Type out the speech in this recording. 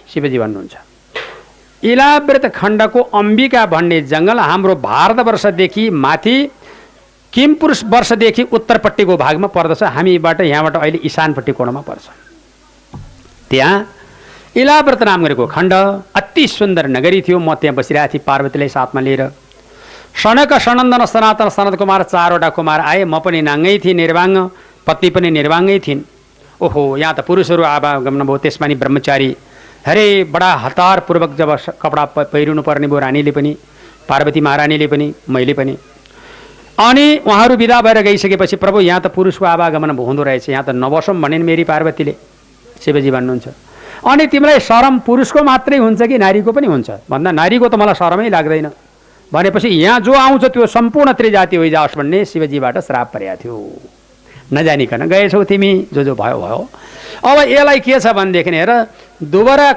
शिवजी भन्नुहुन्छ। इलाव्रत खण्डको अम्बिका भन्ने जङ्गल हाम्रो भारतवर्षदेखि माथि किमपुरुष वर्षदेखि उत्तरपट्टिको भागमा पर्दछ। हामीबाट यहाँबाट अहिले इशानपट्टि कोणमा पर्छ। त्यहाँ इलाव्रत नाम गरेको खण्ड अति सुन्दर नगरी थियो। म त्यहाँ बसिरहेको थिएँ पार्वतीलाई साथमा लिएर। सनक सनन्दन सनातन सनत कुमार चारवटा कुमार आए। म पनि नाङ्गै थिएँ निर्वाङ्ग, पत्नी पनि निर्वाङ्गै थिइन्। ओहो, यहाँ त पुरुषहरू आवागमन भयो। त्यसमा नि ब्रह्मचारी हरे बडा हतारपूर्वक जब कपडा पहिरिनु पर्ने भयो रानीले पनि, पार्वती महारानीले पनि, मैले पनि। अनि उहाँहरू विदा भएर गइसकेपछि प्रभु यहाँ त पुरुषको आवागमन हुँदो रहेछ, यहाँ त नबसौँ भनिन् मेरी पार्वतीले। शिवजी भन्नुहुन्छ अनि तिमीलाई शरम पुरुषको मात्रै हुन्छ कि नारीको पनि हुन्छ भन्दा नारीको त मलाई शरमै लाग्दैन भनेपछि यहाँ जो आउँछ त्यो सम्पूर्ण त्रिजाति होइजाओस् भन्ने शिवजीबाट श्राप परेको थियो। नजानिकन गएछौ तिमी, जो भयो भयो। अब यसलाई के छ भनेदेखि हेर, दोबारा